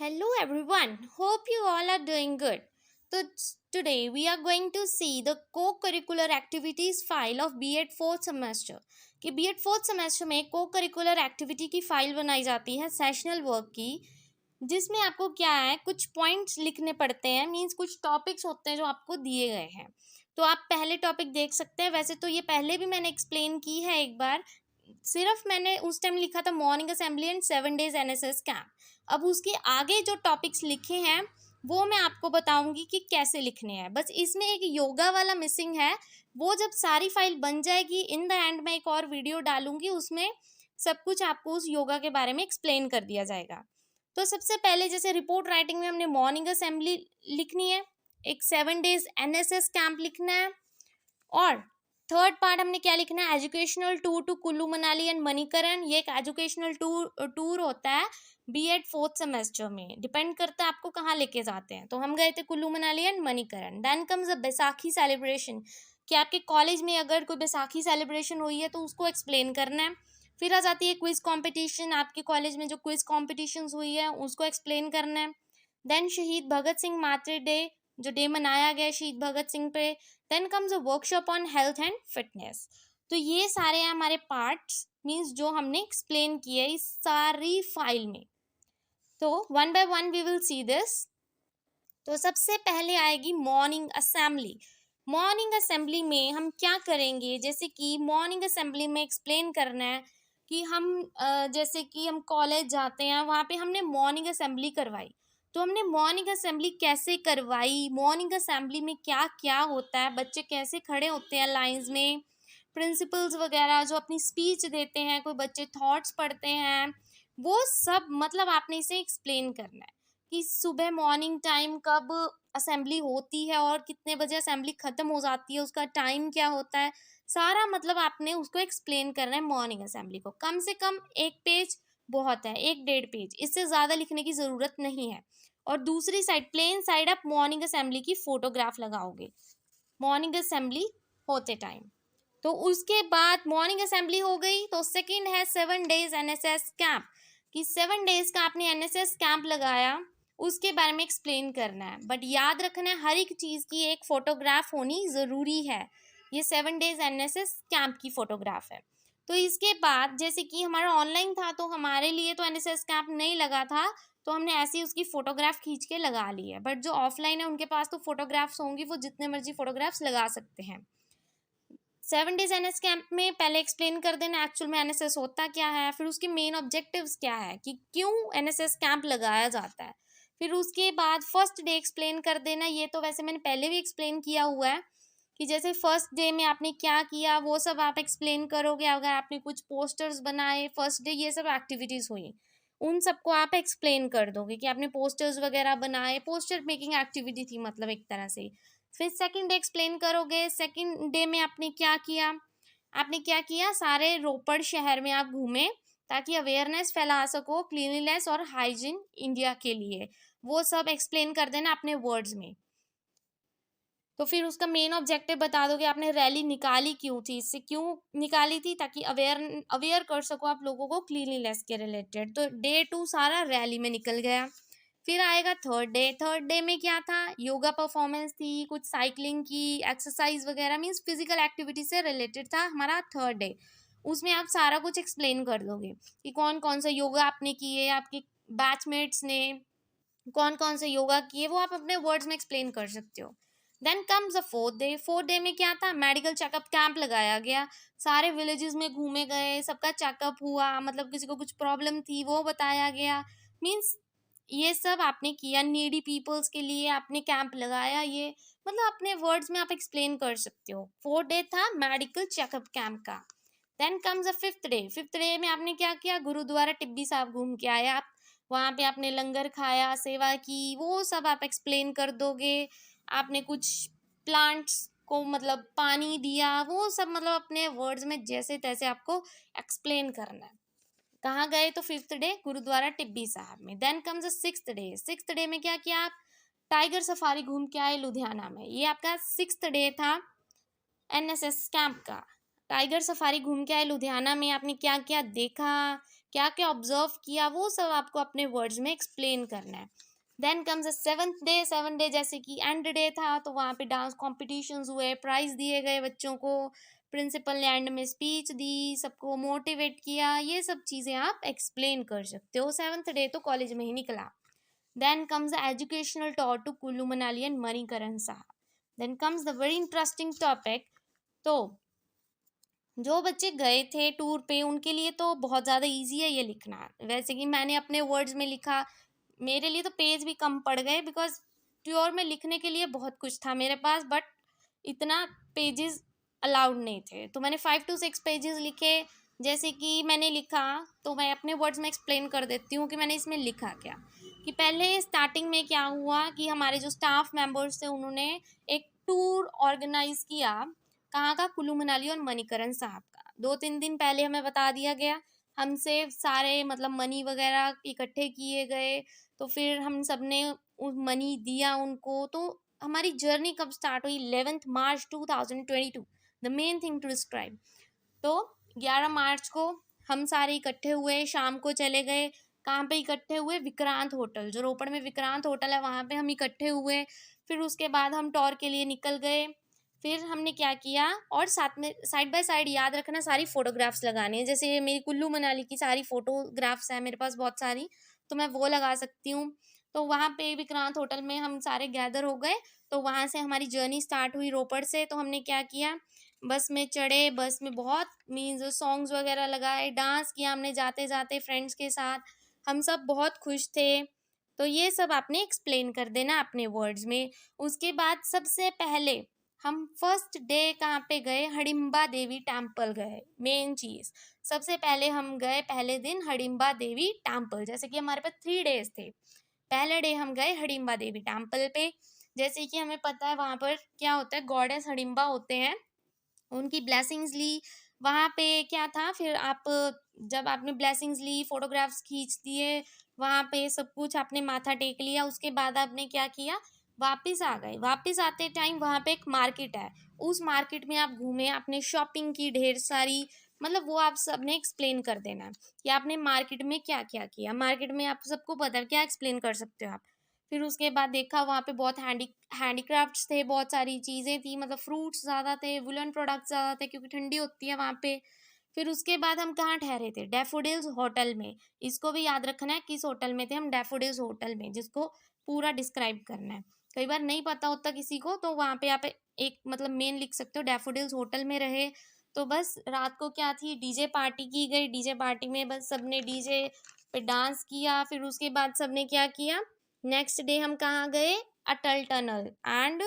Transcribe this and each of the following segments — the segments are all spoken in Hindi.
Hello everyone, hope you all are doing good. So today we are going to see the co-curricular activities file of B.Ed fourth semester. कि B.Ed fourth semester में co-curricular activity की फाइल बनाई जाती है सेशनल वर्क की, जिसमें आपको क्या है कुछ पॉइंट्स लिखने पड़ते हैं, मींस कुछ टॉपिक्स होते हैं जो आपको दिए गए हैं. तो आप पहले टॉपिक देख सकते हैं. वैसे तो ये पहले भी मैंने एक्सप्लेन की है एक बार, सिर्फ मैंने उस टाइम लिखा था morning assembly and 7 days NSS camp. अब उसके आगे जो टॉपिक्स लिखे हैं वो मैं आपको बताऊंगी कि कैसे लिखने हैं. बस इसमें एक योगा वाला मिसिंग है. वो जब सारी फाइल बन जाएगी, इन द एंड मैं एक और वीडियो डालूंगी, उसमें सब कुछ आपको उस योगा के बारे में एक्सप्लेन कर दिया जाएगा. तो सबसे पहले जैसे रिपोर्ट राइटिंग में हमने मॉर्निंग असेंबली लिखनी है, एक 7 days एनएसएस कैंप लिखना है, और थर्ड पार्ट हमने क्या लिखना है, educational tour to Kullu Manali and Manikaran. ये एक एजुकेशनल टूर होता है B.Ed फोर्थ सेमेस्टर में, डिपेंड करता है आपको कहाँ लेके जाते हैं. तो हम गए थे Kullu Manali and Manikaran. Then comes a Baisakhi celebration, कि आपके कॉलेज में अगर कोई बैसाखी सेलिब्रेशन हुई है तो उसको एक्सप्लेन करना है. फिर आ जाती है क्विज कॉम्पिटिशन, आपके कॉलेज में जो क्विज कॉम्पिटिशन हुई है उसको एक्सप्लेन करना है. देन शहीद भगत सिंह मातृ डे, जो डे मनाया गया शहीद भगत सिंह पे. Then comes a workshop on health and fitness. तो ये सारे हैं हमारे पार्ट्स, मीन्स जो हमने एक्सप्लेन किए इस सारी फाइल में. तो one by one we will see this. तो सबसे पहले आएगी मॉर्निंग असेंबली. मॉर्निंग असेंबली में हम क्या करेंगे, जैसे कि मॉर्निंग असेंबली में एक्सप्लेन करना है कि हम जैसे कि हम कॉलेज जाते हैं, वहाँ पे हमने मॉर्निंग असेंबली करवाई. तो हमने मॉर्निंग असेंबली कैसे करवाई, मॉर्निंग असेंबली में क्या क्या होता है, बच्चे कैसे खड़े होते हैं लाइंस में, प्रिंसिपल्स वगैरह जो अपनी स्पीच देते हैं, कोई बच्चे थॉट्स पढ़ते हैं, वो सब मतलब आपने इसे एक्सप्लेन करना है कि सुबह मॉर्निंग टाइम कब असेंबली होती है और कितने बजे असेंबली ख़त्म हो जाती है, उसका टाइम क्या होता है, सारा मतलब आपने उसको एक्सप्लेन करना है. मॉर्निंग असेंबली को कम से कम 1 पेज बहुत है, 1 डेढ़ पेज, इससे ज़्यादा लिखने की ज़रूरत नहीं है. और दूसरी साइड प्लेन साइड आप मॉर्निंग असेंबली की फ़ोटोग्राफ लगाओगे मॉर्निंग असेंबली होते टाइम. तो उसके बाद मॉर्निंग असेंबली हो गई, तो सेकंड है 7 days एनएसएस कैंप, कि 7 days का आपने एनएसएस कैंप लगाया, उसके बारे में एक्सप्लेन करना है. बट याद रखना है हर एक चीज़ की एक फ़ोटोग्राफ होनी ज़रूरी है. ये 7 days एनएसएस कैंप की फ़ोटोग्राफ है. तो इसके बाद जैसे कि हमारा ऑनलाइन था तो हमारे लिए तो एनएसएस कैंप नहीं लगा था, तो हमने ऐसे ही उसकी फ़ोटोग्राफ खींच के लगा ली है. बट जो ऑफलाइन है उनके पास तो फ़ोटोग्राफ्स होंगी, वो जितने मर्जी फ़ोटोग्राफ्स लगा सकते हैं. 7 days एनएस कैंप में पहले एक्सप्लेन कर देना एक्चुअल में एनएसएस होता क्या है, फिर उसके मेन ऑब्जेक्टिव्स क्या है, कि क्यों एनएसएस कैंप लगाया जाता है. फिर उसके बाद फर्स्ट डे एक्सप्लेन कर देना. ये तो वैसे मैंने पहले भी एक्सप्लेन किया हुआ है कि जैसे फर्स्ट डे में आपने क्या किया वो सब आप एक्सप्लेन करोगे. अगर आपने कुछ पोस्टर्स बनाए फर्स्ट डे, ये सब एक्टिविटीज़ हुई, उन सबको आप एक्सप्लेन कर दोगे कि आपने पोस्टर्स वगैरह बनाए, पोस्टर मेकिंग एक्टिविटी थी मतलब एक तरह से. फिर सेकंड डे एक्सप्लेन करोगे, सेकंड डे में आपने क्या किया, सारे रोपड़ शहर में आप घूमे ताकि अवेयरनेस फैला सको क्लीनलीनेस और हाइजीन इंडिया के लिए. वो सब एक्सप्लेन कर देना अपने वर्ड्स में. तो फिर उसका मेन ऑब्जेक्टिव बता दोगे, आपने रैली निकाली क्यों थी, इससे क्यों निकाली थी, ताकि अवेयर कर सको आप लोगों को क्लीनलीनेस के रिलेटेड. तो डे 2 सारा रैली में निकल गया. फिर आएगा थर्ड डे में क्या था, योगा परफॉर्मेंस थी, कुछ साइकिलिंग की एक्सरसाइज वगैरह, मीन्स फिजिकल एक्टिविटी से रिलेटेड था हमारा थर्ड डे. उसमें आप सारा कुछ एक्सप्लेन कर दोगे कि कौन कौन सा योगा आपने किए, आपके बैचमेट्स ने कौन कौन से योगा किए, वो आप अपने वर्ड्स में एक्सप्लेन कर सकते हो. Then comes the fourth day में क्या था, मेडिकल चेकअप कैंप लगाया गया. सारे विलेजेस में घूमे गए, सबका चेकअप हुआ, मतलब किसी को कुछ प्रॉब्लम थी वो बताया गया. मीन्स ये सब आपने किया, नीडी पीपल्स के लिए आपने कैंप लगाया. ये मतलब अपने वर्ड्स में आप एक्सप्लेन कर सकते हो. 4 डे था मेडिकल चेकअप कैंप का. Then comes a fifth day में आपने क्या किया, गुरुद्वारा टिब्बी साहब घूम के आए आप, वहाँ पे आपने लंगर खाया, सेवा की, वो सब आप एक्सप्लेन कर दोगे. आपने कुछ प्लांट्स को मतलब पानी दिया, वो सब मतलब अपने वर्ड्स में जैसे तैसे आपको एक्सप्लेन करना है. कहाँ गए, तो फिफ्थ डे गुरुद्वारा टिब्बी साहब में. देन कम्स सिक्स्थ डे में क्या किया आप, टाइगर सफारी घूम के आए लुधियाना में. ये आपका सिक्स्थ डे था एनएसएस कैंप का. टाइगर सफारी घूम के आए लुधियाना में, आपने क्या क्या देखा, क्या क्या ऑब्जर्व किया, वो सब आपको अपने वर्ड्स में एक्सप्लेन करना है। Then comes the 7th day जैसे कि एंड डे था, तो वहाँ पे डांस कॉम्पिटिशन्स हुए, प्राइज दिए गए बच्चों को, प्रिंसिपल ने एंड में स्पीच दी, सबको मोटिवेट किया, ये सब चीज़ें आप एक्सप्लेन कर सकते हो। 7th डे तो कॉलेज में ही निकला। Then comes the educational tour to Kullu Manali and Manikaran Sahab. Then comes the very interesting topic. तो जो बच्चे गए थे टूर पे उनके लिए तो बहुत ज़्यादा इजी है ये लिखना। वैसे कि मैंने अपने वर्ड्स में लिखा, मेरे लिए तो पेज भी कम पड़ गए, बिकॉज टूर में लिखने के लिए बहुत कुछ था मेरे पास, बट इतना पेजेस अलाउड नहीं थे, तो मैंने 5 to 6 पेजेस लिखे। जैसे कि मैंने लिखा, तो मैं अपने वर्ड्स में एक्सप्लेन कर देती हूँ कि मैंने इसमें लिखा क्या। कि पहले स्टार्टिंग में क्या हुआ कि हमारे जो स्टाफ मेंबर्स थे उन्होंने एक टूर ऑर्गेनाइज किया। कहाँ का? कुल्लू मनाली और मणिकरण साहब का। 2-3 दिन पहले हमें बता दिया गया, हमसे सारे मतलब मनी वगैरह इकट्ठे किए गए, तो फिर हम सब ने मनी दिया उनको। तो हमारी जर्नी कब स्टार्ट हुई? 11 March 2022, the main thing to describe. तो 11 मार्च को हम सारे इकट्ठे हुए, शाम को चले गए। कहाँ पे इकट्ठे हुए? विक्रांत होटल, जो रोपड़ में विक्रांत होटल है वहाँ पे हम इकट्ठे हुए। फिर उसके बाद हम टॉर के लिए निकल गए। फिर हमने क्या किया, और साथ में साइड बाय साइड याद रखना सारी फोटोग्राफ्स लगाने हैं। जैसे मेरी कुल्लू मनाली की सारी फोटोग्राफ्स हैं मेरे पास बहुत सारी, तो मैं वो लगा सकती हूँ। तो वहाँ पे विक्रांत होटल में हम सारे गैदर हो गए। तो वहाँ से हमारी जर्नी स्टार्ट हुई रोपड़ से। तो हमने क्या किया, बस में चढ़े, बस में बहुत मीन्स सॉन्ग्स वगैरह लगाए, डांस किया हमने जाते जाते फ्रेंड्स के साथ, हम सब बहुत खुश थे। तो ये सब आपने एक्सप्लेन कर देना अपने वर्ड्स में। उसके बाद सबसे पहले हम फर्स्ट डे कहाँ पे गए? हडिम्बा देवी टेम्पल गए। मेन चीज़, सबसे पहले हम गए पहले दिन हडिम्बा देवी टेम्पल। जैसे कि हमारे पास 3 डेज थे। पहले डे हम गए हडिम्बा देवी टेम्पल पे। जैसे कि हमें पता है वहाँ पर क्या होता है, गॉडेस हडिम्बा होते हैं, उनकी ब्लेसिंग्स ली। वहाँ पे क्या था, फिर आप जब आपने ब्लेसिंग्स ली, फोटोग्राफ्स खींच दिए, वहाँ पे सब कुछ आपने माथा टेक लिया, उसके बाद आपने क्या किया, वापस आ गए। वापस आते टाइम वहाँ पे एक मार्केट है, उस मार्केट में आप घूमे, आपने शॉपिंग की ढेर सारी, मतलब वो आप सबने एक्सप्लेन कर देना है कि आपने मार्केट में क्या क्या किया। मार्केट में आप सबको पता है, क्या एक्सप्लेन कर सकते हो आप। फिर उसके बाद देखा वहाँ पे बहुत हैंडीक्राफ्ट्स थे, बहुत सारी चीज़ें थी, मतलब फ्रूट्स ज़्यादा थे, वुलन प्रोडक्ट्स ज़्यादा थे क्योंकि ठंडी होती है वहाँ पे। फिर उसके बाद हम कहाँ ठहरे थे? डैफोडिल्स होटल में। इसको भी याद रखना है किस होटल में थे हम, डैफोडिल्स होटल में, जिसको पूरा डिस्क्राइब करना है। कई बार नहीं पता होता किसी को, तो वहाँ पे आप एक मतलब मेन लिख सकते हो, डैफोडिल्स होटल में रहे। तो बस रात को क्या थी, डीजे पार्टी की गई। डीजे पार्टी में बस सबने डीजे पे डांस किया। फिर उसके बाद सबने क्या किया, नेक्स्ट डे हम कहाँ गए? अटल टनल। एंड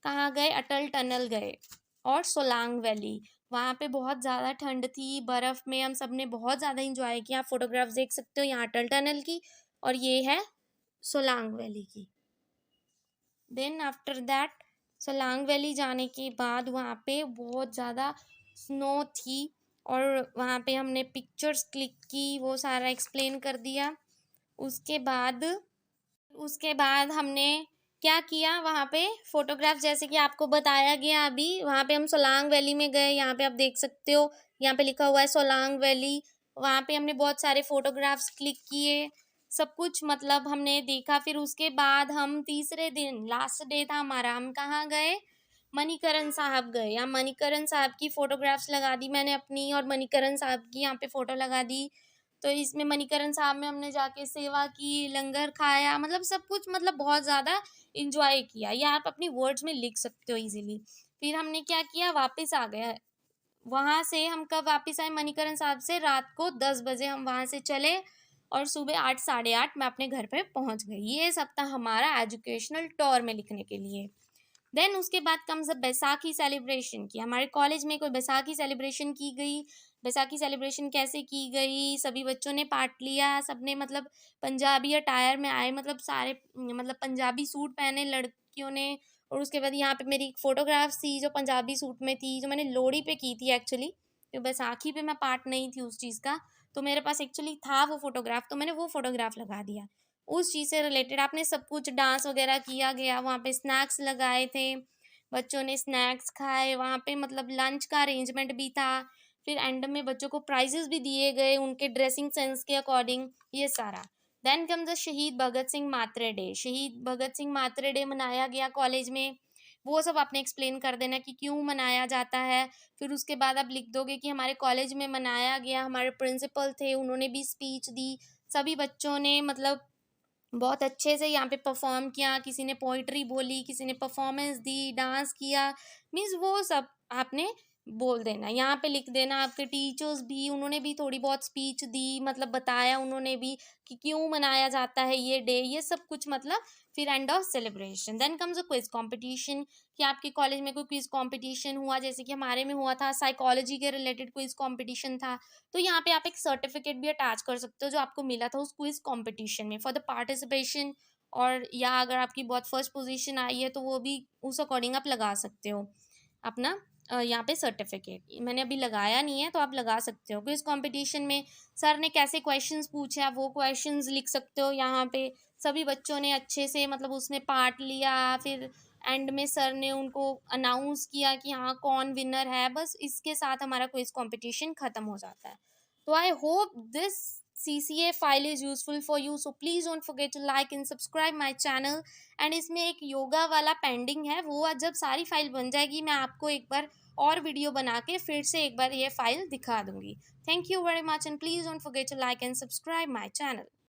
कहाँ गए? अटल टनल गए और सोलांग वैली। वहाँ पे बहुत ज़्यादा ठंड थी, बर्फ़ में हम सब ने बहुत ज़्यादा इंजॉय किया। आप फोटोग्राफ्स देख सकते हो यहाँ अटल टनल की, और ये है सोलांग वैली की। Then after that Solang valley जाने के बाद वहाँ पे बहुत ज़्यादा स्नो थी, और वहाँ पे हमने पिक्चर्स क्लिक की, वो सारा एक्सप्लेन कर दिया। उसके बाद हमने क्या किया, वहाँ पे फोटोग्राफ जैसे कि आपको बताया गया अभी, वहाँ पे हम सोलांग वैली में गए। यहाँ पे आप देख सकते हो, यहाँ पे लिखा हुआ है सोलांग वैली। वहाँ पे हमने बहुत सारे फोटोग्राफ्स क्लिक किए, सब कुछ मतलब हमने देखा। फिर उसके बाद हम तीसरे दिन, लास्ट डे था हमारा, हम कहाँ गए? मणिकरण साहब गए। यहाँ मणिकरण साहब की फोटोग्राफ्स लगा दी मैंने अपनी, और मणिकरण साहब की यहाँ पे फोटो लगा दी। तो इसमें मणिकरण साहब में हमने जाके सेवा की, लंगर खाया, मतलब सब कुछ, मतलब बहुत ज़्यादा इंजॉय किया। ये आप अपनी वर्ड्स में लिख सकते हो इजीली। फिर हमने क्या किया, वापस आ गए। वहाँ से हम कब वापस आए? मणिकरण साहब से रात को 10 बजे हम वहाँ से चले, और सुबह 8, साढ़े 8 मैं अपने घर पे पहुँच गई। ये सब था हमारा एजुकेशनल टूर में लिखने के लिए। देन उसके बाद कम्स द बैसाखी सेलिब्रेशन की। हमारे कॉलेज में कोई बैसाखी सेलिब्रेशन की गई। बैसाखी सेलिब्रेशन कैसे की गई? सभी बच्चों ने पार्ट लिया, सबने मतलब पंजाबी अटायर में आए, मतलब सारे मतलब पंजाबी सूट पहने लड़कियों ने। और उसके बाद यहाँ पे मेरी एक फोटोग्राफ्स थी जो पंजाबी सूट में थी, जो मैंने लोहड़ी पे की थी एक्चुअली, तो बैसाखी पे मैं पार्ट नहीं थी उस चीज़ का, तो मेरे पास एक्चुअली था वो फोटोग्राफ, तो मैंने वो फोटोग्राफ लगा दिया। उस चीज़ से रिलेटेड आपने सब कुछ डांस वगैरह किया गया, वहाँ पे स्नैक्स लगाए थे, बच्चों ने स्नैक्स खाए, वहाँ पे मतलब लंच का अरेंजमेंट भी था। फिर एंड में बच्चों को प्राइजेस भी दिए गए उनके ड्रेसिंग सेंस के अकॉर्डिंग, ये सारा। देन कम द शहीद भगत सिंह मातरे डे। शहीद भगत सिंह मातरे डे मनाया गया कॉलेज में, वो सब आपने एक्सप्लेन कर देना कि क्यों मनाया जाता है। फिर उसके बाद आप लिख दोगे कि हमारे कॉलेज में मनाया गया, हमारे प्रिंसिपल थे उन्होंने भी स्पीच दी, सभी बच्चों ने मतलब बहुत अच्छे से यहाँ पे परफॉर्म किया, किसी ने पोइट्री बोली, किसी ने परफॉर्मेंस दी, डांस किया, मीन्स वो सब आपने बोल देना। यहाँ पे लिख देना आपके टीचर्स भी, उन्होंने भी थोड़ी बहुत स्पीच दी, मतलब बताया उन्होंने भी कि क्यों मनाया जाता है ये डे, ये सब कुछ मतलब। फिर end of celebration. Then comes a quiz competition, कि आपके कॉलेज में कोई क्विज कंपटीशन हुआ, जैसे कि हमारे में हुआ था साइकोलॉजी के रिलेटेड क्विज कंपटीशन था, तो यहाँ पे आप एक सर्टिफिकेट भी अटैच कर सकते हो जो आपको मिला था उस क्विज कंपटीशन में फॉर द पार्टिसिपेशन। और या अगर आपकी बहुत फर्स्ट पोजीशन आई है तो वो भी उस अकॉर्डिंग आप लगा सकते हो अपना यहाँ पे सर्टिफिकेट। मैंने अभी लगाया नहीं है तो आप लगा सकते हो। क्विज कंपटीशन में सर ने कैसे क्वेश्चंस पूछे आप वो क्वेश्चंस लिख सकते हो यहाँ पे। सभी बच्चों ने अच्छे से मतलब उसमें पार्ट लिया, फिर एंड में सर ने उनको अनाउंस किया कि हाँ कौन विनर है, बस इसके साथ हमारा क्विज कंपटीशन खत्म हो जाता है। तो I hope this CCA file is useful for you, so please don't forget to like and subscribe my channel। And इसमें एक योगा वाला पेंडिंग है, वो जब सारी फाइल बन जाएगी मैं आपको एक बार और वीडियो बना के फिर से एक बार ये फाइल दिखा दूंगी। Thank you very much and please don't forget to like and subscribe my channel.